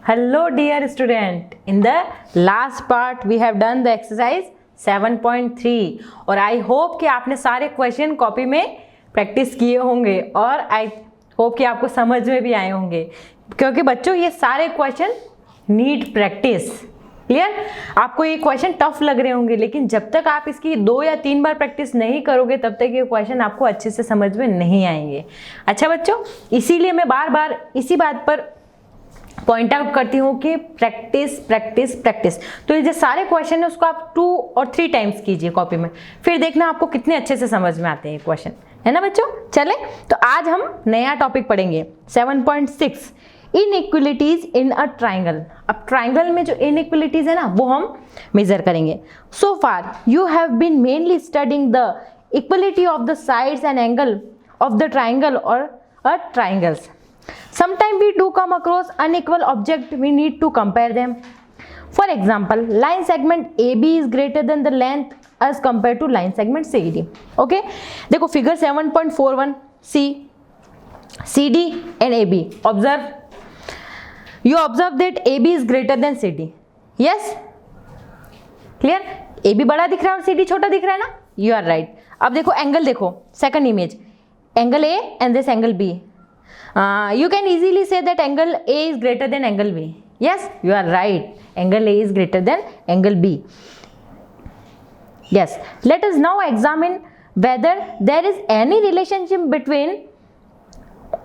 Hello dear student, in the last part we have done the exercise 7.3 और I hope कि आपने सारे question copy में practice किए होंगे और आई होप कि आपको समझ में भी आए होंगे, क्योंकि बच्चों ये सारे क्वेश्चन नीड प्रैक्टिस। क्लियर? आपको ये क्वेश्चन टफ लग रहे होंगे, लेकिन जब तक आप इसकी 2 या 3 बार प्रैक्टिस नहीं करोगे तब तक ये क्वेश्चन आपको अच्छे से समझ में नहीं आएंगे। अच्छा बच्चों, इसीलिए मैं बार बार इसी बात पर पॉइंट आउट करती हूँ कि प्रैक्टिस प्रैक्टिस प्रैक्टिस। तो ये जो सारे क्वेश्चन है उसको आप 2 और 3 टाइम्स कीजिए कॉपी में, फिर देखना आपको कितने अच्छे से समझ में आते हैं क्वेश्चन, है ना बच्चों। चले तो आज हम नया टॉपिक पढ़ेंगे 7.6 इनइक्वलिटीज इन अ ट्राइंगल। अब ट्राइंगल में जो इनइक्वलिटीज है ना वो हम मेजर करेंगे। So far you have been mainly studying the equality of the sides and angle of the triangle और a triangles. Sometimes we do come across unequal object, we need to compare them. For example, line segment AB is greater than the length as compared to line segment CD. Okay? देखो figure 7.41 C, CD and AB. Observe. You observe that AB is greater than CD. Yes? Clear? AB बड़ा दिख रहा है और CD छोटा दिख रहा है ना? You are right. अब देखो एंगल देखो, second image. Angle A and this angle B. You can easily say that angle A is greater than angle B. Yes, you are right. Angle A is greater than angle B. Yes. Let us now examine whether there is any relationship between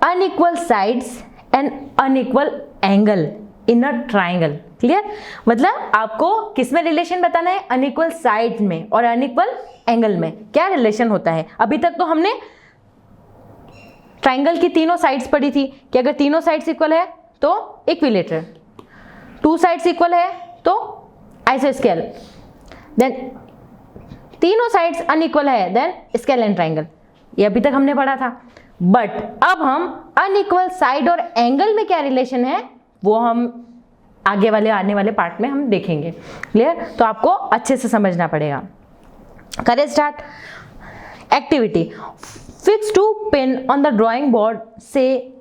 unequal sides and unequal angle in a triangle. Clear? मतलब आपको किस में relation बताना है? Unequal side में और unequal angle में क्या रिलेशन होता है। अभी तक तो हमने ट्राइंगल की तीनों साइड्स पढ़ी थी कि अगर तीनों साइड्स इक्वल है तो इक्विलेटरल, 2 साइड्स इक्वल है तो आइसोस्केल, देन तीनों साइड्स अनइक्वल है देन स्केल एंड ट्राइंगल। ये अभी तक हमने पढ़ा था। बट अब हम अनइक्वल साइड और एंगल में क्या रिलेशन है वो हम आगे वाले आने वाले पार्ट में हम देखेंगे। क्लियर? तो आपको अच्छे से समझना पड़ेगा। करें start. Activity. Fix 2 pin on the drawing board, say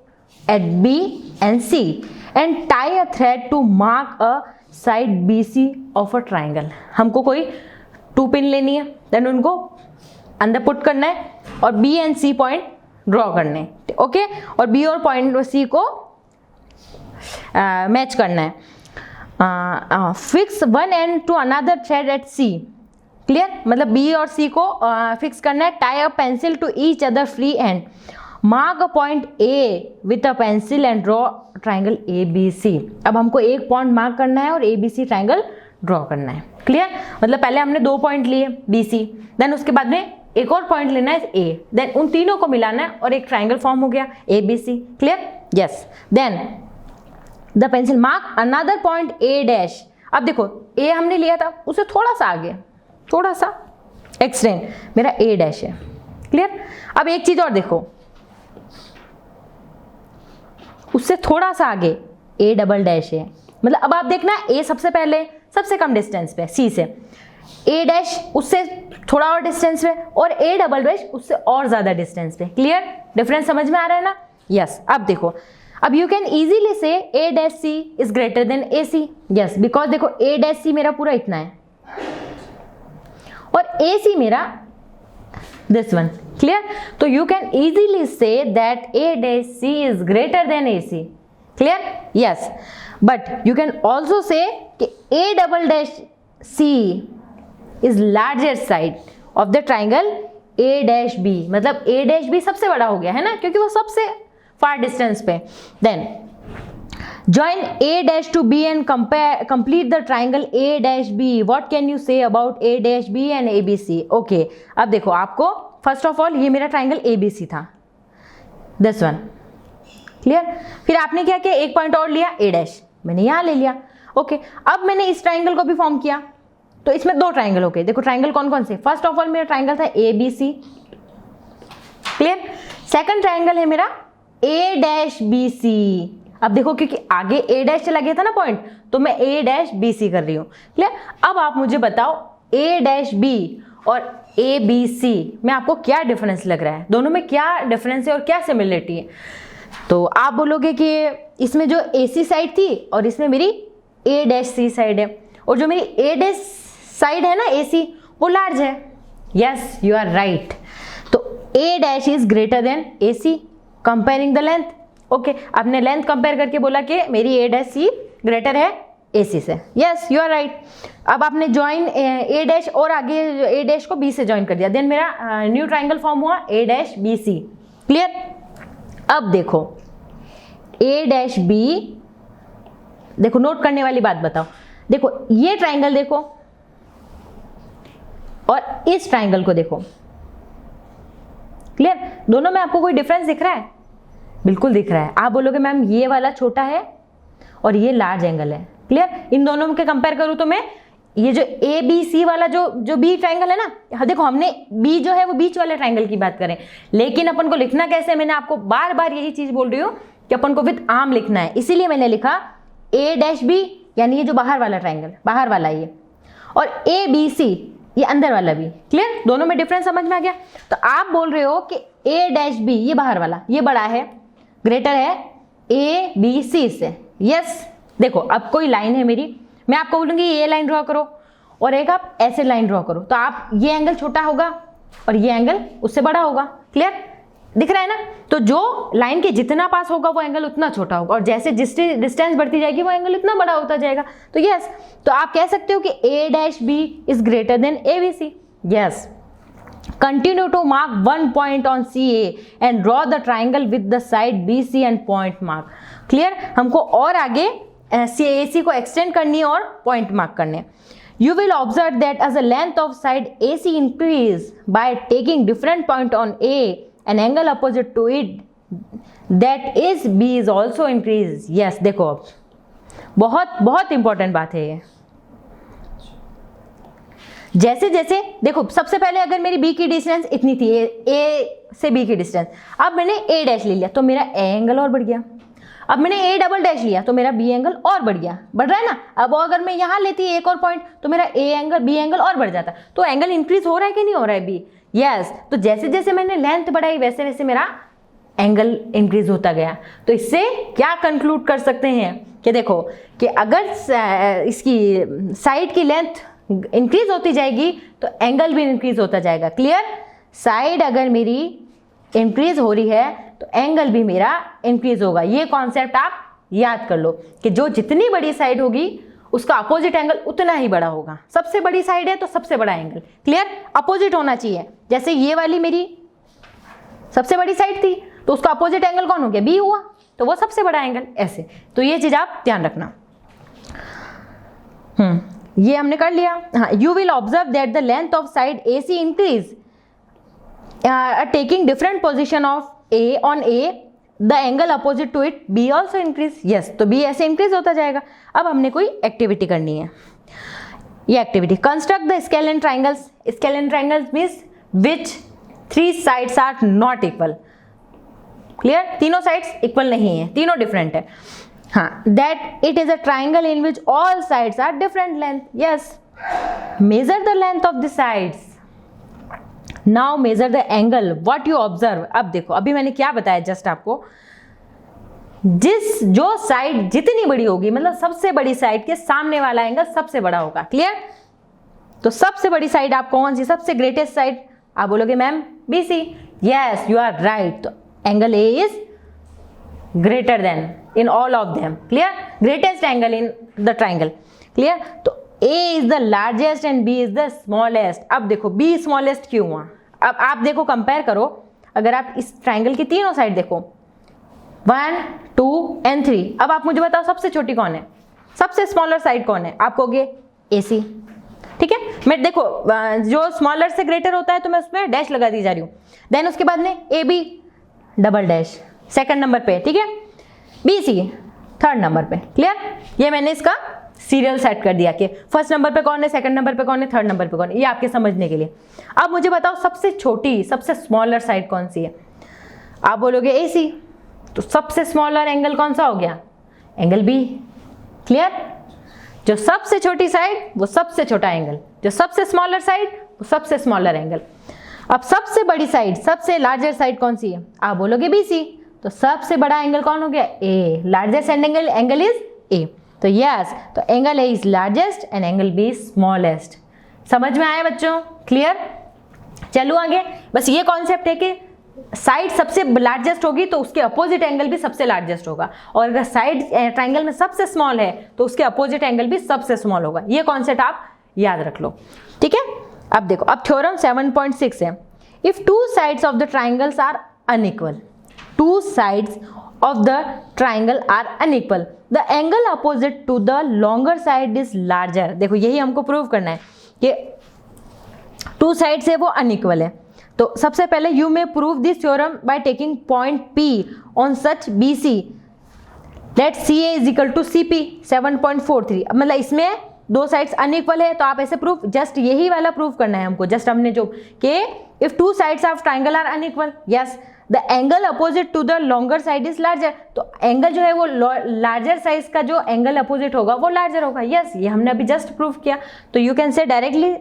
at B and C, and tie a thread to mark a side BC of a triangle. हमको कोई 2 पिन लेनी है, देन उनको अंदर पुट करना है और B and C point draw करने हैं, ओके। और B और पॉइंट C को मैच करना है। Fix one and two another thread at C. Clear? मतलब बी और सी को फिक्स करना है। Tie a pencil to each other free and mark a point A with a pencil and draw triangle A B C. अब हमको एक point mark करना है और A B C triangle draw करना है। क्लियर? मतलब पहले हमने 2 पॉइंट लिए बी सी, देन उसके बाद में एक और पॉइंट लेना है ए, देन उन तीनों को मिलाना है और एक ट्राइंगल फॉर्म हो गया A B C. Clear? Yes. Then the pencil mark another point A dash. अब देखो ए हमने लिया था, उसे थोड़ा सा आगे, थोड़ा सा एक्सटेंड, मेरा ए डैश है। क्लियर? अब एक चीज और देखो, उससे थोड़ा सा आगे ए डबल डैश है। मतलब अब आप देखना ए सबसे पहले सबसे कम डिस्टेंस पे सी से, ए डैश उससे थोड़ा और डिस्टेंस पे और ए डबल डैश उससे और ज्यादा डिस्टेंस पे। क्लियर? डिफरेंस समझ में आ रहा है ना? यस। अब देखो, अब you can easily say A dash C is greater than A C. Yes, because देखो ए डैश सी मेरा पूरा इतना है और AC मेरा this one. Clear? तो you can easily say that A dash C is greater than AC. Clear? Yes. But you can also say कि A double dash C is larger side of the triangle A dash B. मतलब A dash B सबसे बड़ा हो गया है ना, क्योंकि वो सबसे far distance पे। Then join A dash to B and complete the triangle A dash B. What can you say about A dash B and ABC? Okay. अब देखो आपको first of all ये मेरा triangle ABC था, this one. Clear? फिर आपने क्या किया, एक पॉइंट और लिया A dash, मैंने यहाँ ले लिया। ओके अब मैंने इस ट्राइंगल को भी फॉर्म किया, तो इसमें 2 ट्राइंगल हो गए। देखो ट्राइंगल कौन कौन से, फर्स्ट ऑफ ऑल मेरा ट्राइंगल था ABC। क्लियर? सेकंड ट्राइंगल है मेरा A dash BC। अब देखो क्योंकि आगे ए डैश चला गया था ना पॉइंट, तो मैं ए डैश बी सी कर रही हूं। क्लियर? अब आप मुझे बताओ ए डैश बी और ए बी सी में आपको क्या डिफरेंस लग रहा है, दोनों में क्या डिफरेंस है और क्या सिमिलरिटी है। तो आप बोलोगे कि इसमें जो AC साइड थी और इसमें मेरी A' साइड है, और जो मेरी A' साइड है ना AC, वो लार्ज है। Yes, you are right. तो A' is greater than AC, comparing the length. Okay, आपने लेंथ कंपेयर करके बोला कि मेरी A' ग्रेटर है AC से। Yes, you are right. अब आपने ज्वाइन A' और आगे A' को B से ज्वाइन कर दिया, देन मेरा न्यू ट्राइंगल फॉर्म हुआ A'BC। क्लियर? अब देखो A'B, देखो नोट करने वाली बात बताओ, देखो ये ट्राइंगल देखो और इस ट्राइंगल को देखो। क्लियर? दोनों में आपको कोई डिफरेंस दिख रहा है? बिल्कुल दिख रहा है। आप बोलोगे मैम ये वाला छोटा है और ये लार्ज एंगल है। क्लियर? इन दोनों के कंपेयर करूं तो मैं ये जो ABC वाला जो B ट्राइंगल है ना, देखो हमने B जो है वो बीच वाले ट्राइंगल की बात करें, लेकिन अपन को लिखना कैसे, मैंने आपको बार बार यही चीज बोल रही हूँ कि अपन को विद आर्म लिखना है, इसीलिए मैंने लिखा A'B, यानी ये जो बाहर वाला ट्राइंगल, बाहर वाला ये, और ABC ये अंदर वाला भी। क्लियर? दोनों में डिफरेंस समझ में आ गया? तो आप बोल रहे हो कि A'B ये बाहर वाला ये बड़ा है, ग्रेटर है ABC से। यस, देखो अब कोई लाइन है मेरी, मैं आपको बोलूंगी ये लाइन ड्रॉ करो और एक आप ऐसे लाइन ड्रॉ करो, तो आप ये एंगल छोटा होगा और ये एंगल उससे बड़ा होगा। क्लियर? दिख रहा है ना? तो जो लाइन के जितना पास होगा वो एंगल उतना छोटा होगा, और जैसे डिस्टेंस बढ़ती जाएगी वो एंगल इतना बड़ा होता जाएगा। तो यस, तो आप कह सकते हो कि A'B is greater than ABC। Yes, continue to mark one point on CA and draw the triangle with the side BC and point mark. Clear? हमको और आगे AC को एक्सटेंड करनी है और पॉइंट मार्क करने। You will observe that as the length of side AC increase by taking different point on A, an angle opposite to it, that is B is also increase. Yes, देखो अब बहुत बहुत important बात है ये। जैसे जैसे देखो, सबसे पहले अगर मेरी B की डिस्टेंस इतनी थी, A से B की डिस्टेंस, अब मैंने A' ले लिया तो मेरा A एंगल और बढ़ गया। अब मैंने A" लिया तो मेरा B एंगल और बढ़ गया, बढ़ रहा है ना? अब अगर मैं यहाँ लेती एक और पॉइंट तो मेरा B एंगल और बढ़ जाता। तो एंगल इंक्रीज हो रहा है कि नहीं हो रहा है B? यस। तो जैसे जैसे मैंने लेंथ बढ़ाई वैसे वैसे मेरा एंगल इंक्रीज होता गया। तो इससे क्या कंक्लूड कर सकते हैं कि देखो कि अगर इसकी साइड की लेंथ इंक्रीज होती जाएगी तो एंगल भी इंक्रीज होता जाएगा। क्लियर? साइड अगर मेरी इंक्रीज हो रही है तो एंगल भी मेरा इंक्रीज होगा। ये कॉन्सेप्ट आप याद कर लो कि जो जितनी बड़ी साइड होगी उसका अपोजिट एंगल उतना ही बड़ा होगा। सबसे बड़ी साइड है तो सबसे बड़ा एंगल। क्लियर? अपोजिट होना चाहिए। जैसे ये वाली मेरी सबसे बड़ी साइड थी तो उसका अपोजिट एंगल कौन हो गया? B हुआ, तो वो सबसे बड़ा एंगल। ऐसे तो ये चीज आप ध्यान रखना। ये हमने कर लिया। हाँ, you will observe that the length of side AC increase taking different position of A on A, the angle opposite to it B also increase. Yes, तो B ऐसे increase होता जाएगा। अब हमने कोई एक्टिविटी करनी है। ये activity, construct the scalene triangles. Scalene triangles means which 3 sides are not equal. Clear? तीनों साइड्स इक्वल नहीं है, तीनों डिफरेंट है। हाँ, that it is a triangle in which all sides are different length. Yes, measure the length of the sides. Now measure the angle what you observe. अब देखो, अभी मैंने क्या बताया जस्ट आपको, जो साइड जितनी बड़ी होगी, मतलब सबसे बड़ी साइड के सामने वाला एंगल सबसे बड़ा होगा। क्लियर? तो सबसे बड़ी साइड आप कौन सी, सबसे ग्रेटेस्ट साइड? आप बोलोगे ma'am BC। Yes, you are right. तो angle A is greater than in all of them. Clear? Greatest angle in the triangle. Clear? तो A is the largest and B is the smallest। अब देखो B smallest क्यों हुआ? अब आप देखो, compare करो, अगर आप इस ट्राइंगल की तीनों साइड देखो 1, 2 and 3, अब आप मुझे बताओ सबसे छोटी कौन है, सबसे स्मॉलर साइड कौन है? आप कहोगे AC। ठीक है, मैं देखो जो स्मॉलर से ग्रेटर होता है तो मैं उसमें डैश लगा दी जा रही हूँ। देन उसके बाद में AB double dash second number पे, ठीक है, BC थर्ड नंबर पे। क्लियर? ये मैंने इसका सीरियल सेट कर दिया कि फर्स्ट नंबर पे कौन है, सेकंड नंबर पे कौन है, थर्ड नंबर पे कौन है, ये आपके समझने के लिए। अब मुझे बताओ सबसे छोटी, सबसे स्मॉलर साइड कौन सी है? आप बोलोगे AC। तो सबसे स्मॉलर एंगल कौन सा हो गया? Angle B। क्लियर? जो सबसे छोटी साइड वो सबसे छोटा एंगल, जो सबसे स्मॉलर साइड वो सबसे स्मॉलर एंगल। अब सबसे बड़ी साइड, सबसे लार्जर साइड कौन सी है? आप बोलोगे BC। तो सबसे बड़ा एंगल कौन हो गया? A. Largest angle is A. तो यस, तो angle A is largest and angle B is smallest. समझ में आया बच्चों? क्लियर? चलो आगे। बस ये कॉन्सेप्ट है कि साइड सबसे लार्जेस्ट होगी तो उसके अपोजिट एंगल भी सबसे लार्जेस्ट होगा, और अगर साइड ट्राइंगल में सबसे स्मॉल है तो उसके अपोजिट एंगल भी सबसे स्मॉल होगा। ये कॉन्सेप्ट आप याद रख लो, ठीक है? अब देखो, अब थ्योरम 7.6 है, if two sides of the triangles are unequal, two sides of the triangle are unequal, the angle opposite to the longer side is larger. देखो यही हमको प्रूव करना है कि टू साइड से वो अनइक्वल है। तो सबसे पहले you may prove this theorem by taking point P on such BC let CA is equal to CP 7.43। मतलब इसमें दो साइड्स अनइक्वल है तो आप ऐसे प्रूफ, जस्ट यही वाला प्रूफ करना है हमको, जस्ट हमने जो कि if two sides of triangle are unequal, yes the angle opposite to the longer side is larger. तो एंगल जो है वो लार्जर साइज का जो एंगल अपोजिट होगा वो लार्जर होगा। यस, ये हमने अभी जस्ट प्रूफ किया। तो you can say directly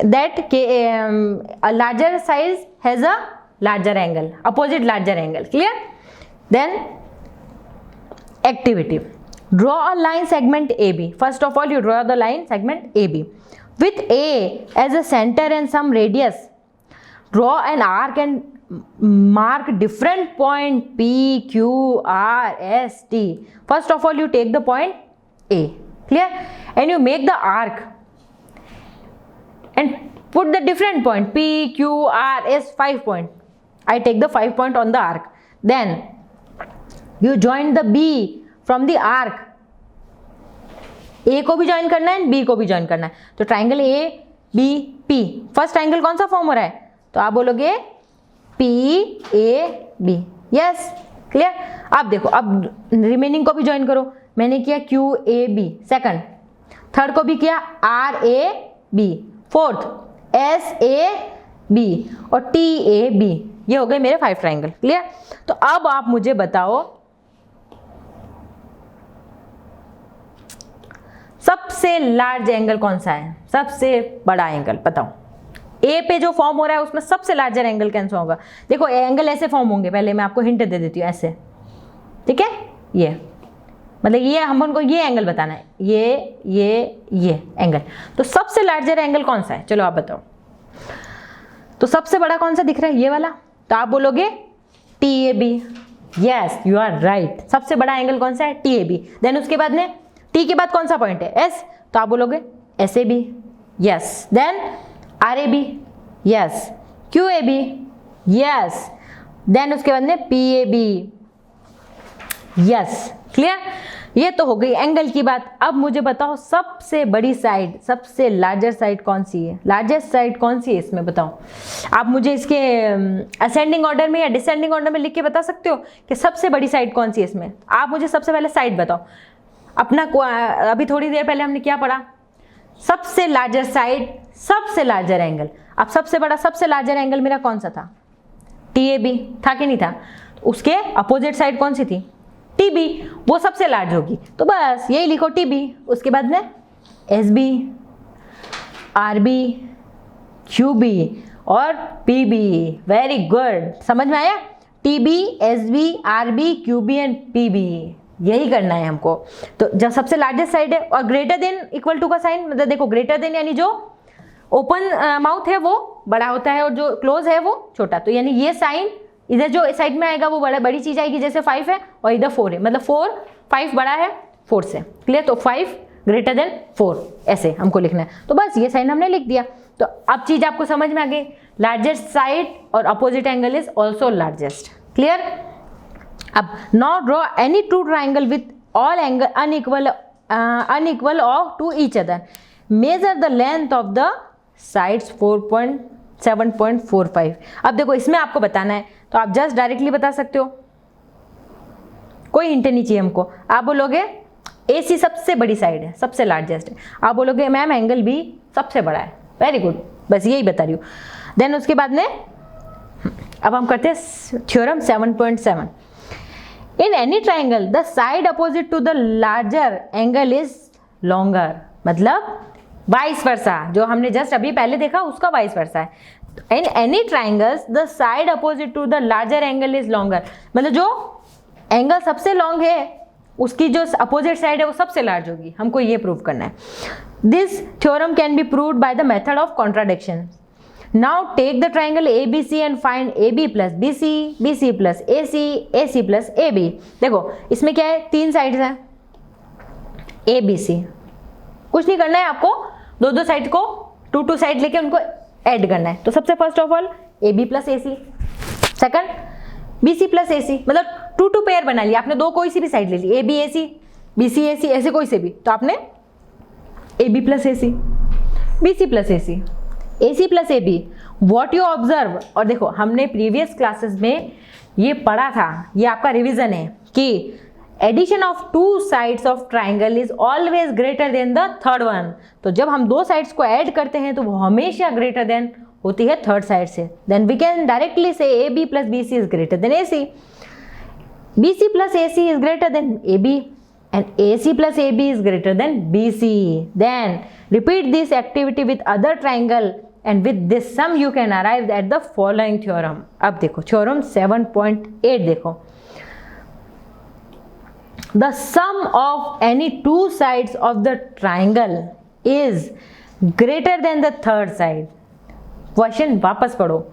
that a larger size has a larger angle, opposite larger angle. Clear? Then activity, draw a line segment AB. First of all you draw the line segment AB with A as a center and some radius. Draw an arc and mark different point P, Q, R, S, T. First of all you take the point A. Clear? And you make the arc and put the different point P, Q, R, S, 5 point. I take the 5 point on the arc. Then you join the B from the arc. A को भी join करना है, B को भी join करना है। तो triangle A, B, P, first triangle कौन सा फॉर्म हो रहा है? तो आप बोलोगे P, A, B। Yes, clear? अब देखो, अब रिमेनिंग को भी ज्वाइन करो। मैंने किया Q, A, B second, third को भी किया R, A, B, fourth S, A, B और T, A, B। ये हो गए मेरे 5 ट्राइंगल। क्लियर? तो अब आप मुझे बताओ सबसे लार्ज एंगल कौन सा है, सबसे बड़ा एंगल बताओ। ए पे जो फॉर्म हो रहा है उसमें सबसे लार्जर एंगल कौन सा होगा? देखो एंगल ऐसे फॉर्म होंगे, पहले मैं आपको हिंट दे देती हूँ, ऐसे, ठीक है? ये मतलब ये हम उनको ये एंगल बताना है, ये एंगल। तो सबसे लार्जर एंगल कौन सा है? चलो आप बताओ। तो सबसे बड़ा कौन सा दिख रहा है? ये वाला। तो आप बोलोगे TAB। Yes, you are right. सबसे बड़ा एंगल कौन सा है? TAB। देन उसके बाद में T के बाद कौन सा पॉइंट है? S। तो आप बोलोगे SAB। Yes. Then RAB। Yes. QAB। Yes. Then उसके बाद में PAB। Yes, clear? ये तो हो गई एंगल की बात। अब मुझे बताओ सबसे बड़ी साइड, सबसे लार्जर साइड कौन सी है? लार्जेस्ट साइड कौन सी है इसमें बताओ। आप मुझे इसके असेंडिंग ऑर्डर में या डिसेंडिंग ऑर्डर में लिख के बता सकते हो कि सबसे बड़ी साइड कौन सी है इसमें। आप मुझे सबसे पहले साइड बताओ अपना। अभी थोड़ी देर पहले हमने क्या पढ़ा? सबसे लार्जर साइड, सबसे लार्जर एंगल। अब सबसे बड़ा, सबसे लार्जर एंगल मेरा कौन सा था? TAB था कि नहीं था? उसके अपोजिट साइड कौन सी थी? TB। वो सबसे लार्ज होगी, तो बस यही लिखो TB। उसके बाद में SB, RB, QB और PB। वेरी गुड, समझ में आया? TB, SB, RB, QB and PB, यही करना है हमको। तो जब सबसे लार्जेस्ट साइड है और ग्रेटर देन इक्वल टू का साइन, मतलब देखो ग्रेटर देन यानी जो ओपन माउथ है वो बड़ा होता है और जो क्लोज है वो छोटा। तो यानी ये साइन इधर जो साइड में आएगा वो बड़ी चीज आएगी, जैसे 5 है और इधर 4 है, मतलब 5 बड़ा है 4 से। क्लियर? तो 5 ग्रेटर देन 4 ऐसे हमको लिखना है। तो बस ये साइन हमने लिख दिया। तो अब चीज आपको समझ में आ गई, लार्जेस्ट साइड और opposite angle is also largest. Clear? अब now draw any two triangle with all angle unequal of to each other. Measure the length of the sides 7.45। अब देखो इसमें आपको बताना है तो आप जस्ट डायरेक्टली बता सकते हो, कोई हिंट नहीं चाहिए हमको। आप बोलोगे AC सबसे बड़ी साइड है, सबसे लार्जेस्ट है। आप बोलोगे मैम एंगल B सबसे बड़ा है। वेरी गुड, बस यही बता रही हूँ। देन उसके बाद में अब हम करते हैं theorem 7.7। In any triangle the side opposite to the larger angle is longer, मतलब वाइस वर्सा, जो हमने जस्ट अभी पहले देखा उसका वाइस वर्सा है। In any triangles the side opposite to the larger angle is longer, मतलब जो एंगल सबसे लॉन्ग है उसकी जो अपोजिट साइड है वो सबसे लार्ज होगी, हमको ये प्रूव करना है। This theorem can be proved by the method of contradiction. Now take the triangle ABC and find AB plus BC, BC plus AC, AC plus AB। देखो इसमें क्या है, 3 साइड्स हैं ABC, कुछ नहीं करना है आपको, दो साइड को 2 साइड लेके उनको ऐड करना है। तो सबसे first of all AB plus AC, second BC plus AC, मतलब 2 पेयर बना लिया आपने, दो कोई सी भी साइड ले ली, AB AC, BC AC, ऐसे कोई से भी, तो आपने AB plus AC, BC plus AC, AC plus AB। What you observe, और देखो हमने प्रीवियस क्लासेस में ये पढ़ा था, ये आपका रिवीजन है कि addition of 2 sides of triangle is always greater than the third one. तो जब हम 2 साइड्स को ऐड करते हैं तो वो हमेशा ग्रेटर देन होती है थर्ड साइड से। देन वी कैन डायरेक्टली से AB plus BC is greater than AC, BC plus AC is greater then AB and AC plus AB is greater than BC. Then repeat this activity with other triangle and with this sum you can arrive at the following theorem. अब देखो theorem 7.8 देखो, the sum of any 2 sides of the triangle is greater than the third side. Question वापस पढ़ो,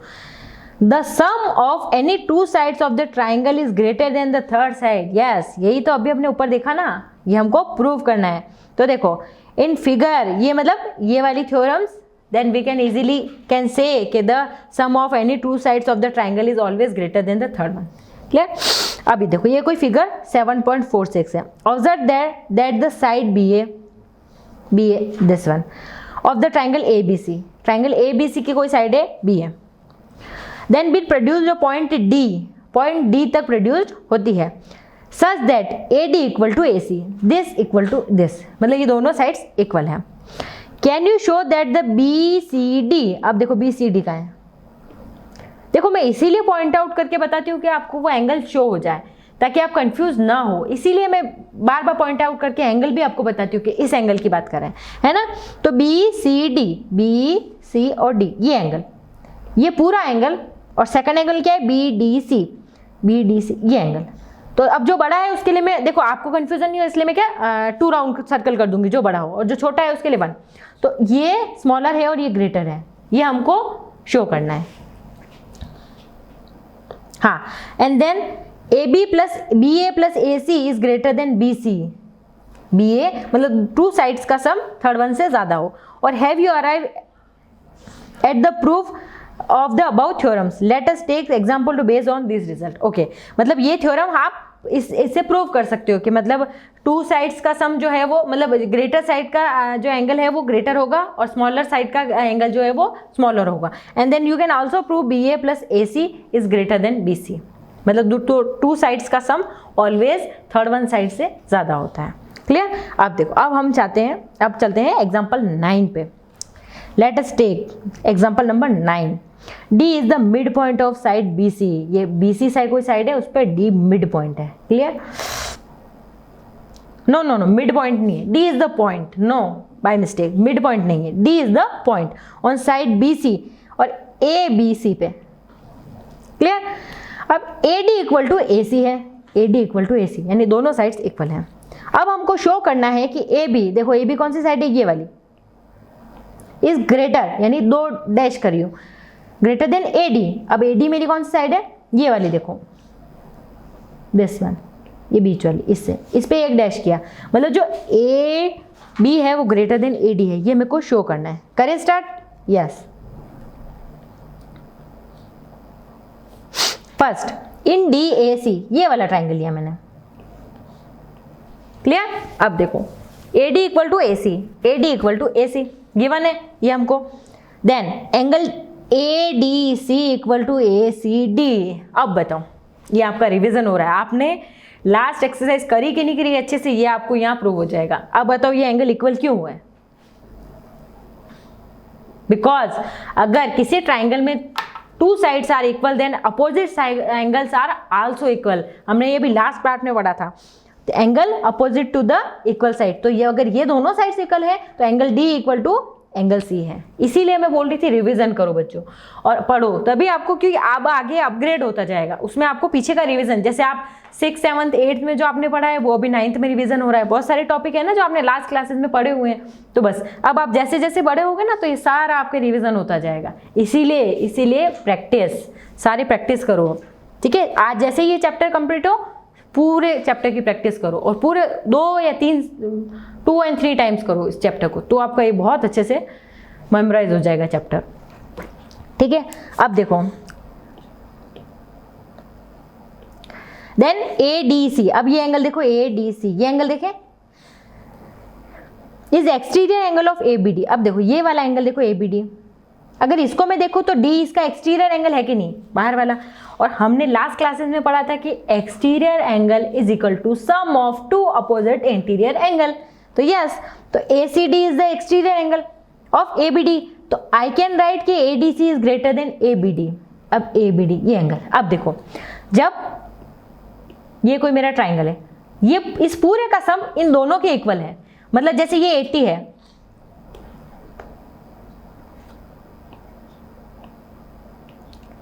The sum of any 2 sides of the triangle is greater than the third side. Yes, यही तो अभी अपने ऊपर देखा ना, ये हमको प्रूव करना है। तो देखो इन फिगर, ये मतलब ये वाली theorems, then we can easily can say कि the sum of any 2 sides of the triangle is always greater than the third one. Clear? अभी देखो ये कोई फिगर 7.46 है। Observe that the side BA this one of the triangle ABC, triangle ABC की कोई side है B है। Then be produced जो पॉइंट D तक प्रोड्यूस्ड होती है, such that AD equal to AC, this equal to this, मतलब ये दोनों साइड्स इक्वल हैं। Can you show that the BCD, अब देखो BCD का है, देखो मैं इसीलिए पॉइंट आउट करके बताती हूँ कि आपको वो एंगल शो हो जाए ताकि आप कंफ्यूज ना हो, इसीलिए मैं बार बार पॉइंट आउट करके एंगल भी आपको बताती हूँ कि इस एंगल की बात कर रहे हैं, है ना। तो BCD, BC और D ये एंगल, ये पूरा एंगल, और सेकंड एंगल क्या है BDC ये एंगल। तो अब जो बड़ा है उसके लिए मैं, देखो आपको कंफ्यूजन नहीं हो इसलिए मैं क्या 2 राउंड सर्कल कर दूंगी जो बड़ा हो, और जो छोटा है उसके लिए 1। तो ये स्मॉलर है और ये ग्रेटर है, ये हमको शो करना है। हाँ, and then BA plus AC is greater than BC, BA मतलब 2 साइड्स का सम थर्ड वन से ज्यादा हो। और have you arrive at the proof of the above theorems, let us take example to base on this result. Okay, मतलब ये theorem आप इससे प्रूव कर सकते हो कि मतलब 2 साइड्स का सम जो है वो, मतलब ग्रेटर साइड का जो एंगल है वो ग्रेटर होगा और स्मॉलर साइड का एंगल जो है वो स्मॉलर होगा। And then you can also prove BA plus AC is greater than BC, मतलब 2 साइड्स का sum always third one side से ज़्यादा होता है। क्लियर? अब देखो, अब हम चाहते हैं, अब चलते हैं एग्जाम्पल 9 पे। Let us take example number 9. D is the mid point of side BC. ये BC साइड कोई साइड है, उस पर D mid point है। क्लियर? नो मिड पॉइंट नहीं है, D is the point. No, by mistake, mid point नहीं है, D is the point on side BC और ABC पे। क्लियर? अब AD इक्वल टू AC है, AD इक्वल टू AC यानी दोनों साइड्स इक्वल हैं। अब हमको शो करना है कि AB, देखो AB कौन सी साइड है, ये वाली, इज ग्रेटर यानी 2 डैश करियो, ग्रेटर देन AD। अब AD मेरी कौन सी साइड है, ये वाली, देखो दिस वन, ये बीच वाली, इससे इस पे 1 डैश किया, मतलब जो AB है वो ग्रेटर देन AD है, ये मेरे को शो करना है। करें start? Yes. First in DAC, ये वाला ट्राइंगल लिया मैंने। क्लियर? अब देखो AD equal to AC, AD equal to AC given है ये हमको। Then angle ADC equal to ACD। अब बताओ, ये आपका रिवीजन हो रहा है, आपने लास्ट एक्सरसाइज करी कि नहीं करी अच्छे से, ये आपको यहाँ प्रूव हो जाएगा। अब बताओ ये एंगल इक्वल क्यों हुआ है? बिकॉज अगर किसी ट्राइंगल में 2 sides are equal then opposite angles are also equal. हमने ये भी लास्ट पार्ट में पढ़ा था, angle opposite to the equal side. तो ये अगर ये दोनों साइड्स इक्वल है तो angle D equal to angle C है। इसीलिए मैं बोल रही थी रिवीजन करो बच्चों और पढ़ो, तभी आपको, क्योंकि अब आगे अपग्रेड होता जाएगा, उसमें आपको पीछे का रिवीजन, जैसे आप 6th 7th 8th में जो आपने पढ़ा है वो अभी 9th में रिवीजन हो रहा है। बहुत सारे टॉपिक है ना जो आपने लास्ट क्लासेस में पढ़े हुए हैं, तो बस अब आप जैसे जैसे बड़े होगे ना तो ये सारा आपके रिवीजन होता जाएगा। इसीलिए प्रैक्टिस, सारे प्रैक्टिस करो, ठीक है। आज जैसे ये चैप्टर कंप्लीट हो पूरे चैप्टर की प्रैक्टिस करो और पूरे 2 या 2 and 3 टाइम्स करो इस चैप्टर को, तो आपका ये बहुत अच्छे से मेमोराइज हो जाएगा चैप्टर, ठीक है। अब देखो देन ADC, अब ये एंगल देखो ADC, ये एंगल देखें is exterior angle of ABD। अब देखो ये वाला एंगल देखो ABD, अगर इसको मैं देखूं तो D इसका एक्सटीरियर एंगल है कि नहीं, बाहर वाला। और हमने लास्ट क्लासेस में पढ़ा था कि exterior angle is equal to sum of 2 opposite interior angle, तो यस, तो ACD is the exterior angle of ABD, तो आई कैन राइट कि ADC is greater than ABD। अब ABD ये एंगल, अब देखो जब ये कोई मेरा ट्राइंगल है, ये इस पूरे का सम इन दोनों के इक्वल है, मतलब जैसे ये 80 है,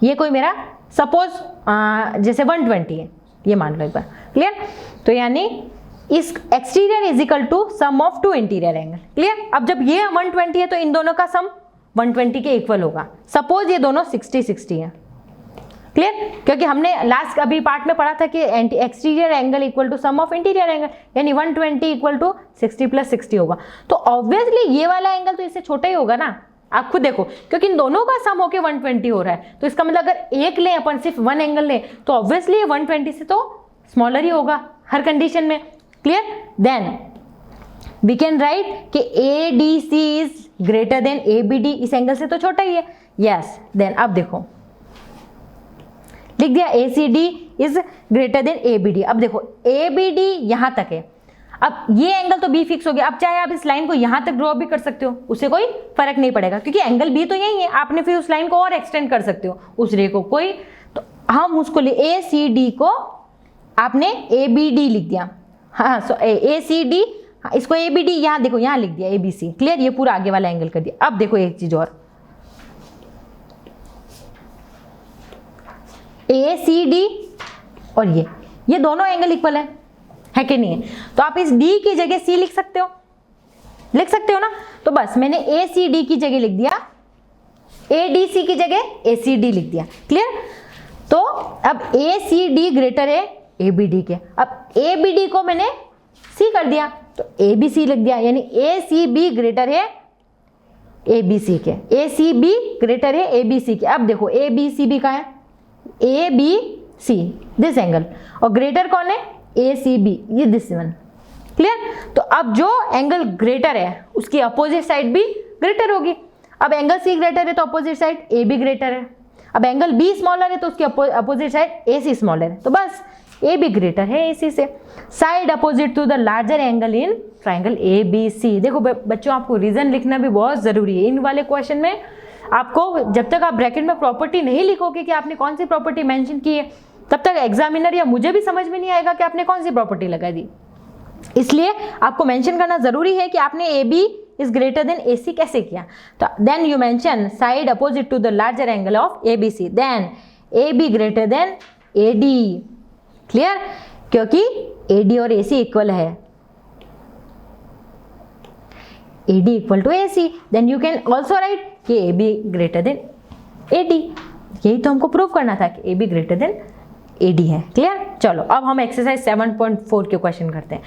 ये कोई मेरा सपोज जैसे 120 है, ये मान लो एक बार, क्लियर। तो यानी इस exterior is equal to sum of 2 interior angle, clear. अब जब ये 120 है तो इन दोनों का सम 120 के इक्वल होगा। सपोज ये दोनों 60-60 है, क्लियर, क्योंकि हमने लास्ट अभी पार्ट में पढ़ा था कि exterior angle equal to sum of interior angle, यानी 120 इक्वल टू 60 + 60 होगा। तो ऑब्वियसली ये वाला एंगल तो इससे छोटा ही होगा ना, आप खुद देखो, क्योंकि इन दोनों का सम होके 120 हो रहा है, तो इसका मतलब अगर एक लें अपन, सिर्फ 1 एंगल लें, तो ऑब्वियसली ये 120 से तो स्मॉलर ही होगा हर कंडीशन में, clear. Then we can write कि ADC is greater than ABD, इस एंगल से तो छोटा ही है, यस। देन अब देखो लिख दिया ACD is greater than ABD। अब देखो ABD यहां तक है, अब ये एंगल तो B फिक्स हो गया। अब चाहे आप इस लाइन को यहां तक ड्रॉ भी कर सकते हो, उससे कोई फर्क नहीं पड़ेगा, क्योंकि एंगल B तो यही है, आपने फिर उस लाइन को और एक्सटेंड कर सकते हो उस रे को, कोई, तो हम उसको ACD को आपने ABD लिख दिया, हाँ, सो ACD, इसको ABD यहां देखो, यहां लिख दिया ABC, क्लियर, ये पूरा आगे वाला एंगल कर दिया। अब देखो एक चीज और, ACD और ये दोनों एंगल इक्वल है कि नहीं है, तो आप इस D की जगह C लिख सकते हो ना। तो बस मैंने ACD की जगह लिख दिया, ADC की जगह ACD लिख दिया, क्लियर। तो अब ACD ग्रेटर है ABD के, अब ABD को मैंने C कर दिया तो ABC लिख दिया, यानी ACB ग्रेटर है ABC के, ACB ग्रेटर है ABC के। अब देखो ABCB का है ABC, दिस एंगल, और ग्रेटर कौन है ACB, ये दिस वन, क्लियर। तो अब जो एंगल ग्रेटर है उसकी अपोजिट साइड भी ग्रेटर होगी। अब एंगल C ग्रेटर है तो अपोजिट साइड AB ग्रेटर है, अब एंगल B स्मॉलर है तो उसकी अपोजिट साइड AC स्मॉलर है, तो बस AB ग्रेटर है AC से। Side opposite to the larger angle in triangle ABC। देखो बच्चों, आपको रीजन लिखना भी बहुत जरूरी है इन वाले क्वेश्चन में। आपको जब तक आप ब्रैकेट में प्रॉपर्टी नहीं लिखोगे कि आपने कौन सी प्रॉपर्टी मेंशन की है, तब तक एग्जामिनर या मुझे भी समझ में नहीं आएगा कि आपने कौन सी प्रॉपर्टी लगा दी। इसलिए आपको मेंशन करना जरूरी है कि आपने AB is greater than AC कैसे किया। तो then you mention side opposite to the larger angle of ABC, then AB greater than AD, clear, क्योंकि AD और AC इक्वल है, AD equal to AC, then you can also write कि AB greater than AD। यही तो हमको prove करना था कि AB ग्रेटर देन AD है, क्लियर। चलो अब हम एक्सरसाइज 7.4 के क्वेश्चन करते हैं,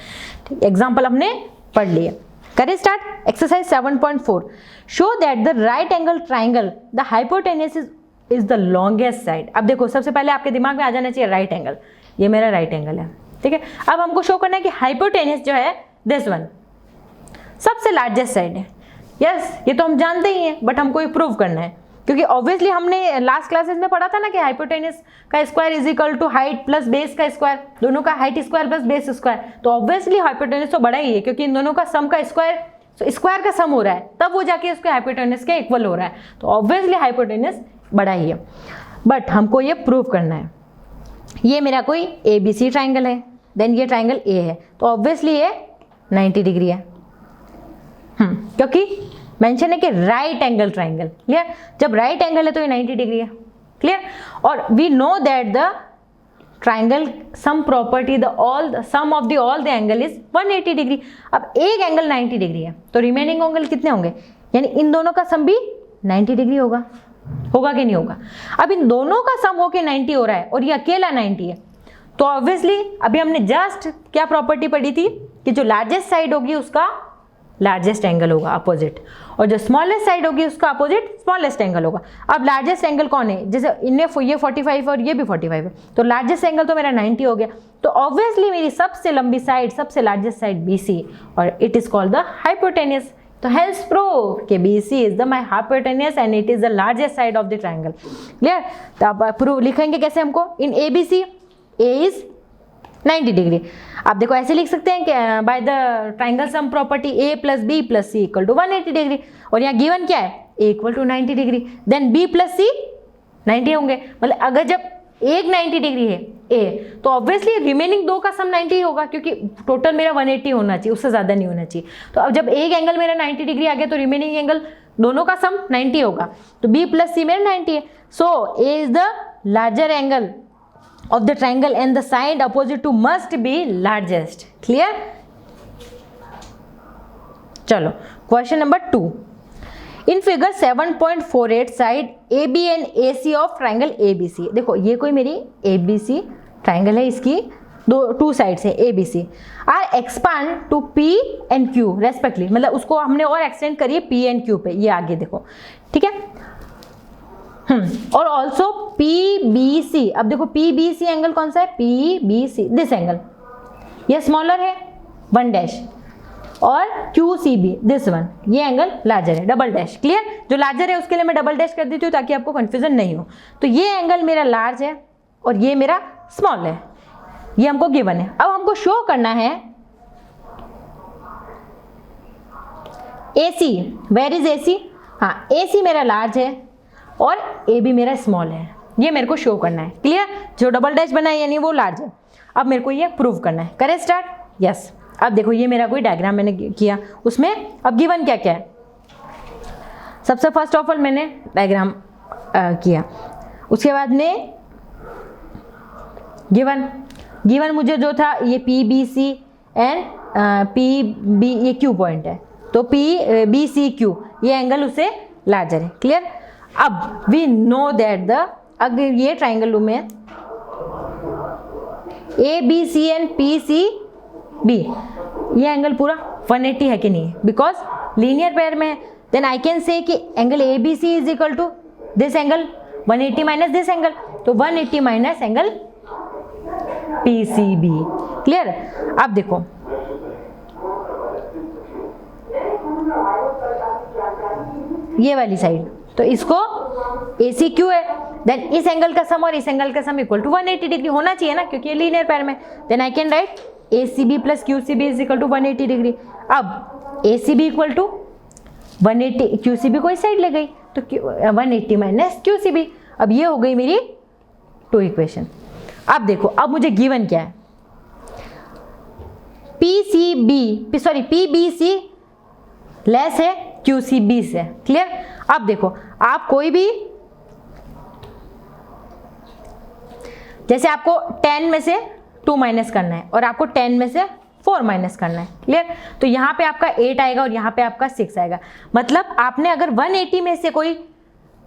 ठीक। एग्जाम्पल हमने पढ़ लिए, करें start. Exercise 7.4, show that the right angle triangle the hypotenuse is the longest side. अब देखो सबसे पहले आपके दिमाग में आ जाना चाहिए राइट एंगल, ये मेरा राइट एंगल है, ठीक है। अब हमको शो करना है कि हाइपोटेन्यूस जो है दिस वन सबसे लार्जेस्ट साइड है, यस, ये तो हम जानते ही हैं, बट हमको ये प्रूव करना है, क्योंकि ऑब्वियसली हमने लास्ट क्लासेस में पढ़ा था ना कि हाइपोटेन्यूस का square is equal to height plus base का स्क्वायर, दोनों का height square plus base square, तो ऑब्वियसली हाइपोटेन्यूस तो बड़ा ही है, क्योंकि इन दोनों का सम का स्क्वायर, तो स्क्वायर का सम हो रहा है, तब वो जाके उसके हाइपोटेन्यूस के इक्वल हो रहा है, तो ऑब्वियसली हाइपोटेन्यूस बड़ा ही है। बट हमको ये प्रूव करना है, ये मेरा कोई ABC ट्राइंगल है, देन ये ट्राइंगल A है, तो ऑब्वियसली ये 90 डिग्री है, क्योंकि मेंशन है कि राइट एंगल ट्राइंगल, क्लियर। जब राइट एंगल है तो ये 90 डिग्री है, क्लियर। और we know that the triangle sum property the sum of the all the angle is 180 degree. अब एक एंगल 90 डिग्री है तो रिमेनिंग एंगल कितने होंगे, यानी इन दोनों का सम भी 90 डिग्री होगा, होगा कि नहीं होगा। अब इन दोनों का सम होके 90 हो रहा है और ये अकेला 90 है, तो ऑब्वियसली अभी हमने जस्ट क्या प्रॉपर्टी पढ़ी थी कि जो लार्जेस्ट साइड होगी उसका लार्जेस्ट एंगल होगा अपोजिट, और जो स्मॉलेस्ट साइड होगी उसका अपोजिट स्मॉलेस्ट एंगल होगा। अब लार्जेस्ट एंगल कौन है, जैसे इनमें ये 45 और ये भी 45 है, तो लार्जेस्ट एंगल तो मेरा 90 हो गया। तो ऑब्वियसली मेरी सबसे लंबी साइड, सबसे लार्जेस्ट साइड BC, और it is called the hypotenuse. तो हेल्स प्रूव कि BC is the my hypotenuse and it is the largest side of the triangle, clear. तो अब प्रूव लिखेंगे कैसे हमको, in ABC A is 90 degree. आप देखो ऐसे लिख सकते हैं कि by the triangle sum property A plus B plus C equal to 180 degree, और यहाँ गिवन क्या है A equal to 90 degree, then B plus C 90 होंगे। मतलब अगर जब एक 90 डिग्री है A, तो ऑब्वियसली रिमेनिंग दो का सम 90 होगा, क्योंकि टोटल मेरा 180 होना चाहिए, उससे ज़्यादा नहीं होना चाहिए। तो अब जब एक एंगल मेरा 90 डिग्री आ गया तो रिमेनिंग एंगल दोनों का सम 90 होगा, तो B प्लस C मेरा 90 है। सो A is the larger angle of the triangle and the side opposite to must be largest, clear। चलो question number 2, in figure 7.48 side AB and AC of triangle ABC। देखो ये कोई मेरी ABC triangle है, इसकी two sides है ABC, are expand to P and Q respectively, मतलब उसको हमने और एक्सटेंड करिए P and Q पे, ये आगे देखो, ठीक है। और ऑल्सो PBC, अब देखो PBC एंगल कौन सा है, PBC दिस एंगल, ये स्मॉलर है 1 डैश, और QCB दिस वन, ये एंगल लार्जर है डबल डैश, क्लियर। जो लार्जर है उसके लिए मैं डबल डैश कर देती हूँ ताकि आपको कंफ्यूजन नहीं हो। तो ये एंगल मेरा लार्ज है और ये मेरा स्मॉल है, ये हमको गिवन है। अब हमको शो करना है AC, वेयर इज AC, हाँ AC मेरा लार्ज है और AB मेरा स्मॉल है, ये मेरे को शो करना है, क्लियर। जो डबल डैश बना है यानी वो लार्ज है। अब मेरे को ये प्रूव करना है, करें स्टार्ट, यस। अब देखो ये मेरा कोई डायग्राम मैंने किया, उसमें अब गिवन क्या क्या है। सबसे फर्स्ट ऑफ ऑल मैंने डायग्राम किया, उसके बाद में गिवन मुझे जो था ये PBC एंड PB, ये Q पॉइंट है, तो PBCQ ये एंगल उससे लार्जर है, क्लियर। अब वी नो दैट द, अगर ये ट्राइंगल में ABC एंड PCB ये एंगल पूरा 180 है कि नहीं, बिकॉज लीनियर पेयर में, देन आई कैन से कि angle ABC is equal to this angle 180 minus this angle, तो 180 माइनस एंगल PCB, क्लियर। अब देखो ये वाली साइड, तो इसको ACQ है, देन इस एंगल का सम और इस एंगल का सम इक्वल टू 180 डिग्री होना चाहिए ना, क्योंकि ये लीनियर पेयर में। Then I can write ACB plus QCB is equal to 180 degree. अब ACB इक्वल टू 180, QCB को इस साइड ले गई तो 180 माइनस QCB, अब ये हो गई मेरी 2 इक्वेशन। अब देखो अब मुझे गिवन क्या है, PBC लेस है QCB से, क्लियर। अब देखो आप कोई भी, जैसे आपको 10 में से 2 माइनस करना है और आपको 10 में से 4 माइनस करना है, क्लियर। तो यहाँ पे आपका 8 आएगा और यहाँ पे आपका 6 आएगा। मतलब आपने अगर 180 में से कोई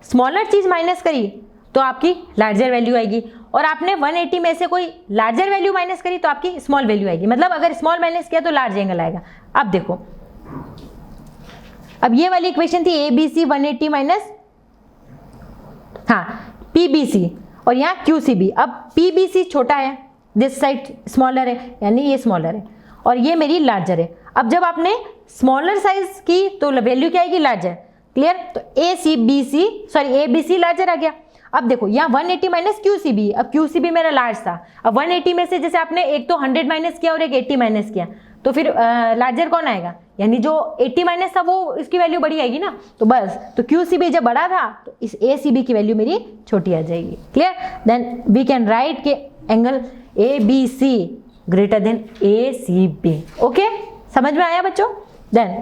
स्मॉलर चीज माइनस करी तो आपकी लार्जर वैल्यू आएगी, और आपने 180 में से कोई लार्जर वैल्यू माइनस करी तो आपकी स्मॉल वैल्यू आएगी। मतलब अगर स्मॉल माइनस किया तो लार्ज एंगल आएगा। अब देखो, अब ये वाली इक्वेशन थी ABC 180 माइनस, हाँ PBC, और यहाँ QCB। अब PBC छोटा है, दिस साइड स्मॉलर है, यानी ये स्मॉलर है और ये मेरी लार्जर है। अब जब आपने स्मॉलर साइज की तो वैल्यू क्या आएगी, लार्जर, क्लियर। तो ABC लार्जर आ गया। अब देखो यहाँ 180 माइनस QCB, अब QCB मेरा लार्ज था। अब 180 में से जैसे आपने एक तो 100 माइनस किया और एक 80 माइनस किया, तो फिर लार्जर कौन आएगा, यानी जो 80 माइनस था वो इसकी वैल्यू बड़ी आएगी ना। तो बस, तो QCB जब बड़ा था तो इस ACB की वैल्यू मेरी छोटी आ जाएगी, clear. Then we can write के angle ABC greater than ACB। Okay, समझ में आया बच्चों। Then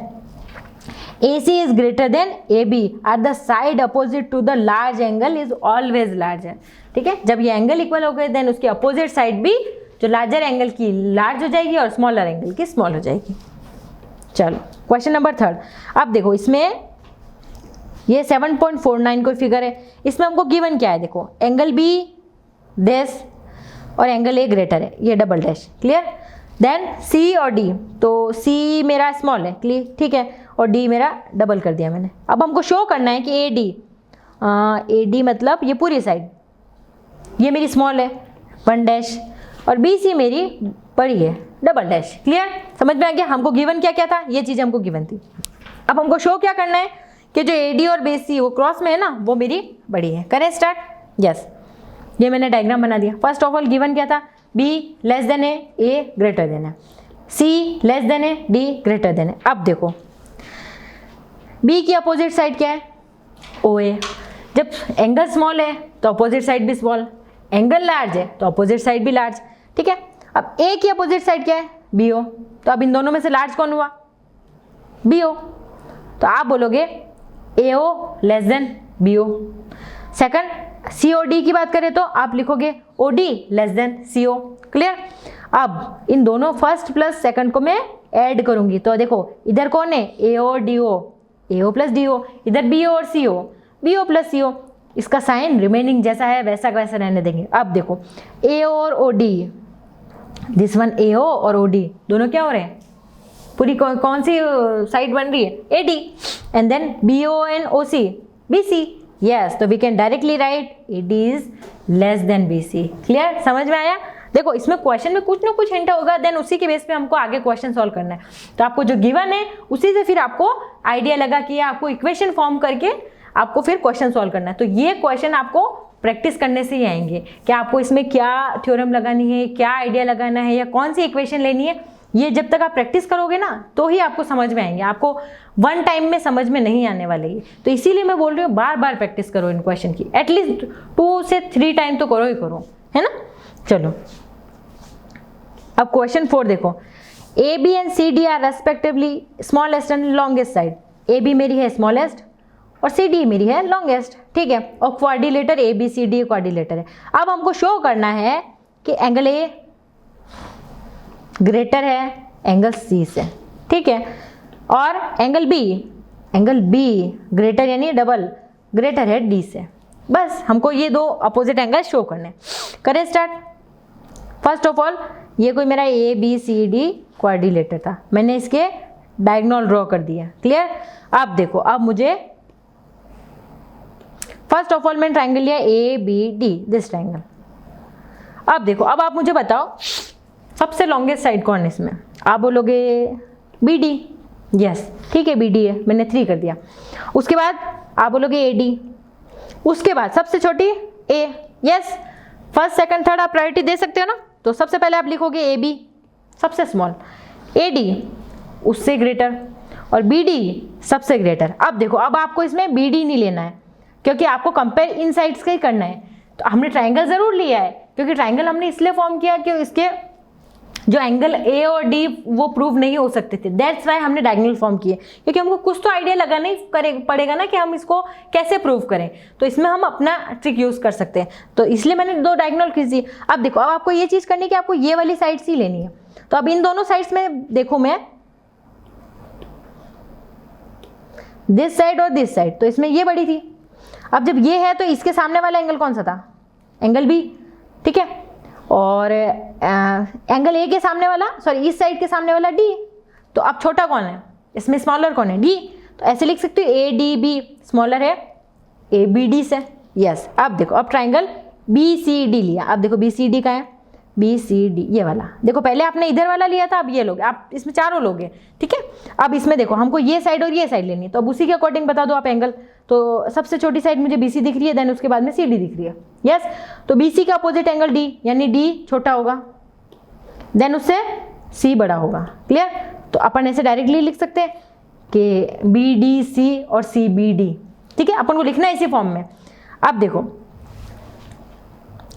AC is greater than AB at the side opposite to the large angle is always larger। ठीक है, जब ये एंगल इक्वल हो गए देन उसकी अपोजिट साइड भी जो लार्जर एंगल की लार्ज हो जाएगी और स्मॉलर एंगल की स्मॉल हो जाएगी। चलो क्वेश्चन नंबर 3। अब देखो इसमें ये 7.49 कोई फिगर है, इसमें हमको गिवन क्या है, देखो एंगल बी डैश और एंगल ए ग्रेटर है, ये डबल डैश, क्लियर। देन सी और डी, तो सी मेरा स्मॉल है, क्लियर, ठीक है, और डी मेरा डबल कर दिया मैंने। अब हमको शो करना है कि ए डी मतलब ये पूरी साइड, ये मेरी स्मॉल है 1 डैश और बी सी मेरी बड़ी है डबल डैश, क्लियर, समझ में आ गया। हमको गिवन क्या क्या था, ये चीज़ हमको गिवन थी। अब हमको शो क्या करना है कि जो ए डी और बी सी वो क्रॉस में है ना, वो मेरी बड़ी है। करें स्टार्ट, यस, ये मैंने डायग्राम बना दिया। फर्स्ट ऑफ ऑल गिवन क्या था, बी लेस देन ए ग्रेटर देन है, सी लेस देन ए, डी ग्रेटर देन है। अब देखो बी की अपोजिट साइड क्या है, ओ ए। जब एंगल स्मॉल है तो अपोजिट साइड भी स्मॉल, एंगल लार्ज है तो अपोजिट साइड भी लार्ज, ठीक है। अब ए की अपोजिट साइड क्या है, बी ओ। तो अब इन दोनों में से लार्ज कौन हुआ, बी ओ। तो आप बोलोगे A O less than B O. Second C O D की बात करें तो आप लिखोगे O D less than C O, clear. अब इन दोनों फर्स्ट प्लस सेकंड को मैं ऐड करूंगी, तो देखो इधर कौन है, ए ओ डी ओ, ए ओ प्लस डी ओ, इधर बी ओ और सी ओ, बी ओ प्लस सी ओ। इसका साइन रिमेनिंग जैसा है वैसा वैसा रहने देंगे। अब देखो ए ओ और ओ डी, दिस वन ए ओ और ओ डी दोनों क्या हो रहे हैं, पूरी कौन सी साइड बन रही है, A D, and then B O and O C, B C, yes. तो we can directly write A D is less than B C, clear, समझ में आया। देखो इसमें क्वेश्चन में कुछ ना कुछ हिंट होगा, देन उसी के बेस पे हमको आगे क्वेश्चन सॉल्व करना है। तो आपको जो गिवन है उसी से फिर आपको आइडिया लगा कि आपको इक्वेशन फॉर्म करके आपको फिर क्वेश्चन सॉल्व करना है। तो ये क्वेश्चन आपको प्रैक्टिस करने से ही आएंगे कि आपको इसमें क्या थ्योरम लगानी है, क्या आइडिया लगाना है, या कौन सी इक्वेशन लेनी है। ये जब तक आप प्रैक्टिस करोगे ना तो ही आपको समझ में आएंगे, आपको वन टाइम में समझ में नहीं आने वाले ये। तो इसीलिए मैं बोल रही हूँ बार बार प्रैक्टिस करो इन क्वेश्चन की, एटलीस्ट 2 से 3 टाइम तो करो ही करो, है ना। चलो अब क्वेश्चन 4 देखो, A B and C D are respectively smallest and longest side. A B मेरी है स्मॉलेस्ट और सी डी मेरी है लॉन्गेस्ट, ठीक है, और quadrilateral A B C D quadrilateral है। अब हमको शो करना है कि एंगल ए ग्रेटर है एंगल सी से, ठीक है, और एंगल बी ग्रेटर यानी डबल ग्रेटर है डी से। बस हमको ये 2 अपोजिट एंगल शो करने। करें स्टार्ट। फर्स्ट ऑफ ऑल ये कोई मेरा A B C D quadrilateral था, मैंने इसके डायगोनल ड्रॉ कर दिया, क्लियर। अब देखो अब मुझे फर्स्ट ऑफ ऑल मैंने ट्राइंगल लिया A B D, this triangle. अब देखो अब आप मुझे बताओ सबसे लॉन्गेस्ट साइड कौन है इसमें, आप बोलोगे बी डी, यस, ठीक है बी डी है, मैंने 3 कर दिया। उसके बाद आप बोलोगे ए डी, उसके बाद सबसे छोटी ए, यस, फर्स्ट सेकंड थर्ड आप प्रायोरिटी दे सकते हो ना। तो सबसे पहले आप लिखोगे ए बी सबसे स्मॉल, ए डी उससे ग्रेटर और बी डी सबसे ग्रेटर। अब देखो अब आपको इसमें बी डी नहीं लेना है क्योंकि आपको कंपेयर इन साइड्स का ही करना है। तो हमने ट्राइंगल जरूर लिया है क्योंकि ट्राइंगल हमने इसलिए फॉर्म किया कि इसके जो एंगल ए और डी वो प्रूव नहीं हो सकते थे, दैट्स वाई हमने डायगोनल फॉर्म किए, क्योंकि हमको कुछ तो आइडिया लगाना ही पड़ेगा ना कि हम इसको कैसे प्रूव करें। तो इसमें हम अपना ट्रिक यूज कर सकते हैं, तो इसलिए मैंने 2 डायगोनल खींची। अब देखो अब आपको ये चीज़ करनी है कि आपको ये वाली साइड ही लेनी है। तो अब इन दोनों साइड्स में देखो मैं दिस साइड और दिस साइड, तो इसमें ये बड़ी थी। अब जब ये है तो इसके सामने वाला एंगल कौन सा था, एंगल बी, ठीक है, और एंगल ए के सामने वाला, सॉरी इस साइड के सामने वाला डी। तो अब छोटा कौन है इसमें, स्मॉलर कौन है, डी। तो ऐसे लिख सकते हो ए डी बी स्मॉलर है ए बी डी से, यस। अब देखो अब ट्राइंगल बी सी डी लिया। अब देखो बी सी डी का है, बी सी डी ये वाला, देखो पहले आपने इधर वाला लिया था, अब ये लोगे आप, इसमें चारों लोगे, ठीक है। अब इसमें देखो हमको ये साइड और ये साइड लेनी है, तो अब उसी के अकॉर्डिंग बता दो आप एंगल। तो सबसे छोटी साइड मुझे बी सी दिख रही है, देन उसके बाद में सी डी दिख रही है, यस। तो बी सी का अपोजिट एंगल डी, यानी डी छोटा होगा, देन उससे सी बड़ा होगा, क्लियर। तो अपन ऐसे डायरेक्टली लिख सकते हैं कि बी डी सी और सी बी डी, ठीक है, अपन को लिखना है इसी फॉर्म में। अब देखो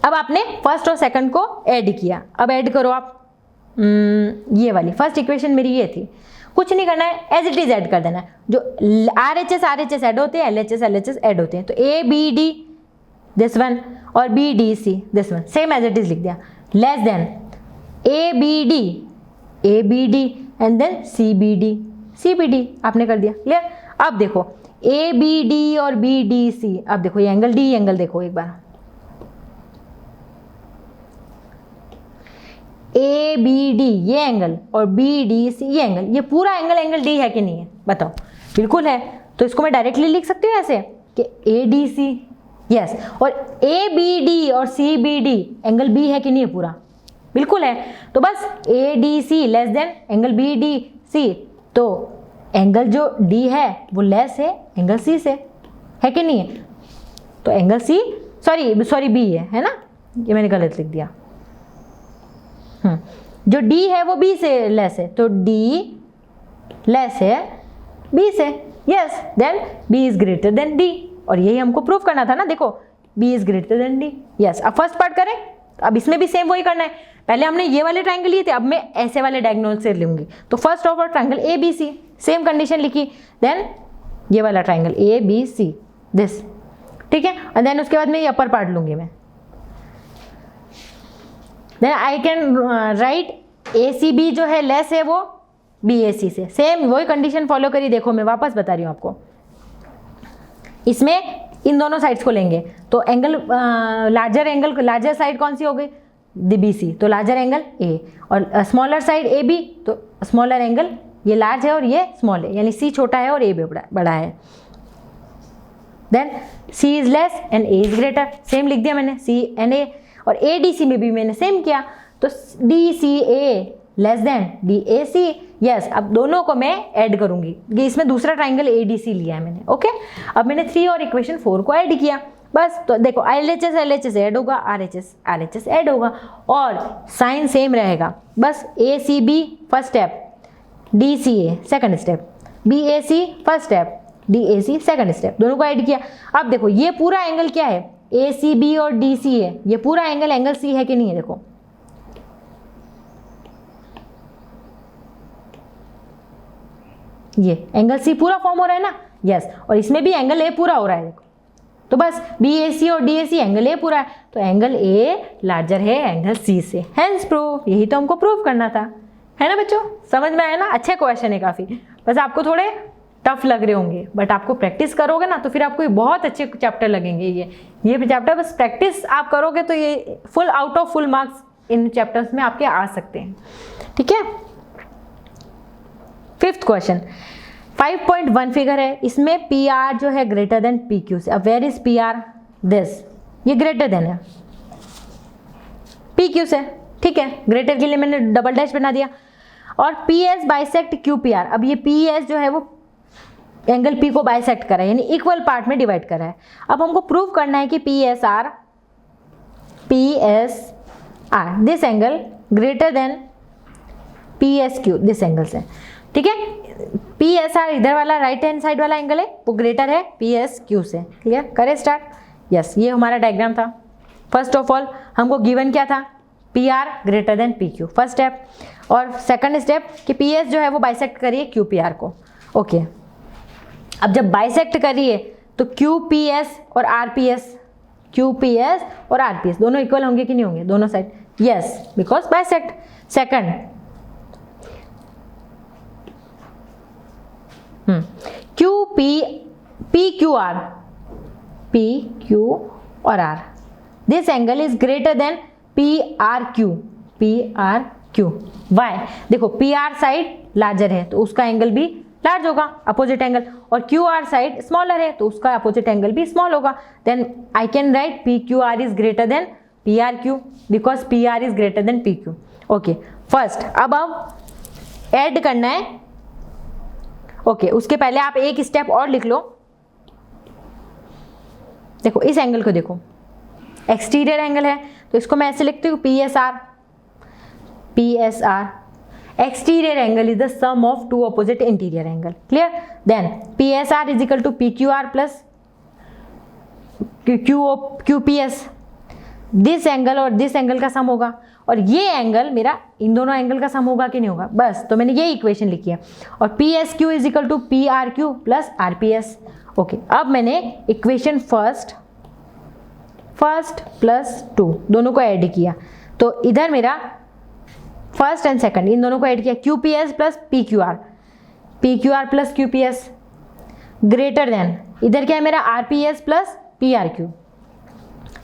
अब आपने फर्स्ट और सेकंड को ऐड किया, अब ऐड करो आप ये वाली फर्स्ट इक्वेशन मेरी ये थी, कुछ नहीं करना है, एज इट इज ऐड कर देना है। जो RHS ऐड होते हैं, LHS ऐड होते हैं। तो ABD दिस वन और BDC this one, same as it is लिख दिया। Less than ABD and then CBD आपने कर दिया। क्लियर? अब देखो ABD और BDC, अब देखो ये एंगल D एंगल देखो एक बार, ABD ये एंगल और BDC ये एंगल, ये पूरा एंगल D है कि नहीं है बताओ? बिल्कुल है। तो इसको मैं डायरेक्टली लिख सकती हूँ ऐसे कि ADC, यस। और ABD और CBD एंगल B है कि नहीं है पूरा? बिल्कुल है। तो बस ADC less than angle BDC, तो एंगल जो D है वो लेस है एंगल C से, है कि नहीं है? तो एंगल C सॉरी B है ना, ये मैंने गलत लिख दिया। जो D है वो B से लेस है, तो D लेस है B से, yes. Then B is greater than D, और यही हमको प्रूव करना था ना। देखो B is greater than D, yes. अब फर्स्ट पार्ट करें, अब इसमें भी सेम वही करना है। पहले हमने ये वाले ट्रायंगल लिए थे, अब मैं ऐसे वाले डायगोनल से लूंगी। तो first of all triangle ABC, same condition लिखी। देन ये वाला ट्रायंगल ABC दिस, ठीक है। और देन उसके बाद में ये अपर पार्ट लूंगी मैं। Then I can write ACB जो है लेस है वो BAC से, सेम वही कंडीशन फॉलो करी। देखो मैं वापस बता रही हूँ आपको, इसमें इन दोनों साइड्स को लेंगे तो एंगल लार्जर साइड कौन सी हो गई? BC, तो लार्जर एंगल A, और स्मॉलर साइड AB, तो स्मॉलर एंगल, ये लार्ज है और ये स्मॉल है, यानी C छोटा है और A बड़ा है। Then C is less and A is greater, same लिख दिया मैंने C एंड A। और ADC में भी मैंने सेम किया, तो DCA less than DAC, yes. अब दोनों को मैं ऐड करूंगी, ये इसमें दूसरा ट्राइंगल ADC लिया है मैंने, ओके। अब मैंने 3 और इक्वेशन 4 को ऐड किया, बस। तो देखो LHS ऐड होगा, RHS ऐड होगा, और साइन सेम रहेगा। बस ACB first step, DCA second step, BAC first step, DAC second step, दोनों को ऐड किया। अब देखो ये पूरा एंगल क्या है? ACB और DCA, ये पूरा एंगल C है कि नहीं है? देखो ये एंगल C पूरा फॉर्म हो रहा है ना, यस। और इसमें भी एंगल A पूरा हो रहा है, देखो। तो बस BAC और DAC एंगल A पूरा है, तो एंगल A लार्जर है एंगल C से, हेंस प्रूफ। यही तो हमको प्रूव करना था, है ना बच्चों? समझ में आया ना? अच्छे क्वेश्चन है काफी, बस आपको थोड़े टफ लग रहे होंगे, बट आपको प्रैक्टिस करोगे ना तो फिर आपको ये बहुत अच्छे चैप्टर लगेंगे। ये चैप्टर बस प्रैक्टिस आप करोगे तो ये full out of full marks in chapters में आपके आ सकते हैं, ठीक है। 5th क्वेश्चन, 5.1 फिगर है, इसमें PR जो है ग्रेटर देन PQ से। अब वेयर इज PR? दिस, ये ग्रेटर देन है PQ से, ठीक है। ग्रेटर के लिए मैंने डबल डैश बना दिया। और PS बाइसेक्ट QPR, अब ये PS जो है वो एंगल P को बाइसेक्ट करा है, यानी इक्वल पार्ट में डिवाइड करा है। अब हमको प्रूव करना है कि PSR this angle greater than PSQ this angle से, ठीक है। PSR इधर वाला राइट हैंड साइड वाला एंगल है, वो ग्रेटर है PSQ से। क्लियर? करें स्टार्ट? यस, ये हमारा डायग्राम था। फर्स्ट ऑफ ऑल हमको गिवन क्या था? PR greater than PQ, first step. और सेकंड स्टेप कि PS जो है वो बाइसेक्ट करिए QPR को, ओके। अब जब बाइसेक्ट करिए तो QPS और RPS दोनों इक्वल होंगे कि नहीं होंगे? दोनों side, yes, because bisect. Second PQ और R, this angle is greater than PRQ। Why? देखो PR साइड लार्जर है तो उसका एंगल भी लार्ज होगा, अपोजिट एंगल, और QR साइड स्मॉलर है तो उसका अपोजिट एंगल भी स्मॉल होगा। Then I can write PQR is greater than PRQ because PR is greater than PQ, okay. First अब ऐड करना है, ओके। उसके पहले आप एक स्टेप और लिख लो। देखो इस एंगल को देखो, एक्सटीरियर एंगल है तो इसको मैं ऐसे लिखती हूँ PSR। Exterior angle is the sum of two opposite interior angle, clear? Then PSR is equal to PQR plus QPS। This angle और दिस एंगल का सम होगा, और ये एंगल मेरा इन दोनों एंगल का सम होगा कि नहीं होगा, बस। तो मैंने ये इक्वेशन लिखी है। और P S Q is equal to P R Q plus R P S. Okay, अब मैंने इक्वेशन फर्स्ट प्लस 2 दोनों को ऐड किया, तो इधर मेरा फर्स्ट एंड सेकंड इन दोनों को ऐड किया, Q P S plus P Q R plus Q P S greater than, इधर क्या है मेरा are P S plus P R Q,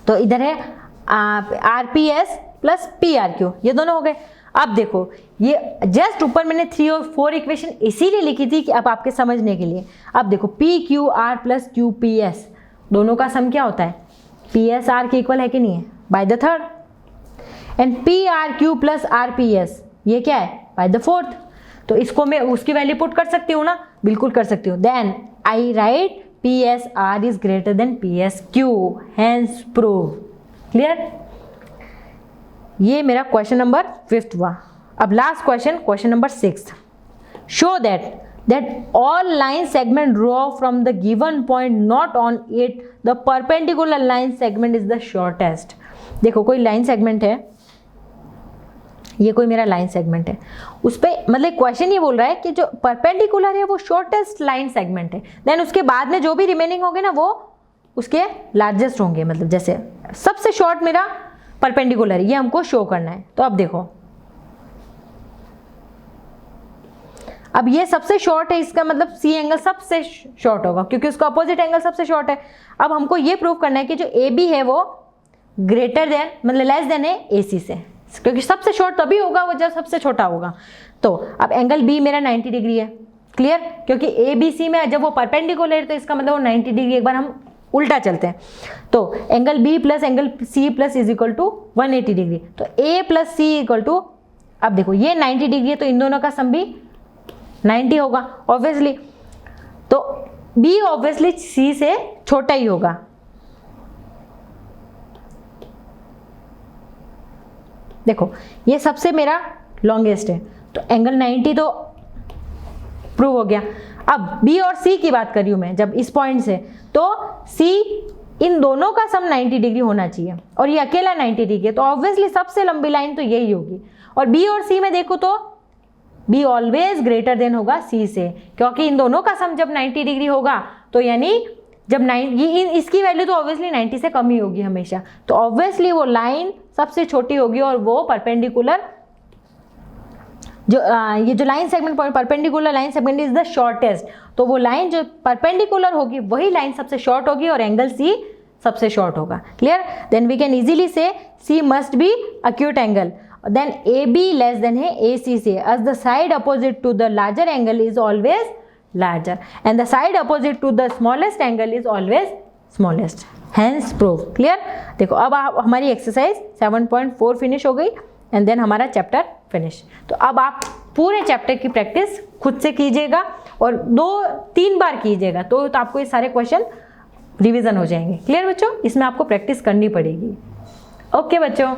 तो इधर है are P S plus P R Q, ये दोनों हो गए। अब देखो, ये जस्ट ऊपर मैंने 3 और 4 इक्वेशन इसीलिए लिखी थी कि अब आपके समझने के लिए। अब देखो P Q R plus Q P S दोनों का सम क्या होता है, पी एस आर के इक्वल है कि नहीं है, by the third. And P R Q plus R P S ये क्या है, बाय द फोर्थ। तो इसको मैं उसकी वैल्यू पुट कर सकती हूँ ना, बिल्कुल कर सकती हूँ। Then I write P S R is greater than P S Q, hence proved. Clear? ये मेरा क्वेश्चन नंबर 5 हुआ। अब last question number 6, show that all line segment draw from the given point not on it the perpendicular line segment is the shortest. देखो कोई line segment है, ये कोई मेरा लाइन सेगमेंट है, उस पर मतलब क्वेश्चन ये बोल रहा है कि जो परपेंडिकुलर है वो शॉर्टेस्ट लाइन सेगमेंट है, देन उसके बाद में जो भी रिमेनिंग होंगे ना वो उसके लार्जेस्ट होंगे, मतलब जैसे सबसे शॉर्ट मेरा परपेंडिकुलर, ये हमको शो करना है। तो अब देखो, अब ये सबसे शॉर्ट है, इसका मतलब सी एंगल सबसे शॉर्ट होगा क्योंकि उसका अपोजिट एंगल सबसे शॉर्ट है। अब हमको ये प्रूव करना है कि जो ए बी है वो ग्रेटर देन मतलब लेस देन है ए सी से, क्योंकि सबसे शॉर्ट तभी होगा वो जब सबसे छोटा होगा। तो अब एंगल बी मेरा 90 डिग्री है, क्लियर, क्योंकि ए बी सी में जब वो परपेंडिकुलर है तो इसका मतलब वो 90 डिग्री, एक बार हम उल्टा चलते हैं तो angle B plus angle C plus is equal to 180 degree. तो A plus C equal to, अब देखो ये 90 डिग्री है तो इन दोनों का सम भी 90 होगा ऑब्वियसली, तो बी ऑब्वियसली सी से छोटा ही होगा। देखो ये सबसे मेरा लॉन्गेस्ट है तो एंगल 90 तो प्रूव हो गया। अब बी और सी की बात कर रही हूं मैं, जब इस पॉइंट से, तो सी इन दोनों का सम 90 डिग्री होना चाहिए और ये अकेला 90 डिग्री है, तो ऑब्वियसली सबसे लंबी लाइन तो यही होगी। और बी और सी में देखो तो बी ऑलवेज ग्रेटर देन होगा सी से, क्योंकि इन दोनों का सम जब 90 डिग्री होगा तो यानी जब इसकी वैल्यू तो ऑब्वियसली 90 से कम ही होगी हमेशा, तो ऑब्वियसली वो लाइन सबसे छोटी होगी और वो परपेंडिकुलर जो ये जो line segment perpendicular line segment is the shortest, तो वो लाइन जो परपेंडिकुलर होगी वही लाइन सबसे शॉर्ट होगी और एंगल सी सबसे शॉर्ट होगा। Clear? Then we can easily say C must be acute angle, then A B less than है ए सी से, as the side opposite to the larger angle is always larger and the side opposite to the smallest angle is always smallest, hence proof. Clear? देखो अब हमारी exercise 7.4 finish हो गई and then हमारा chapter finish. तो अब आप पूरे चैप्टर की प्रैक्टिस खुद से कीजिएगा और 2-3 बार कीजिएगा तो आपको ये सारे क्वेश्चन रिवीजन हो जाएंगे। क्लियर बच्चों? इसमें आपको प्रैक्टिस करनी पड़ेगी। ओके बच्चों।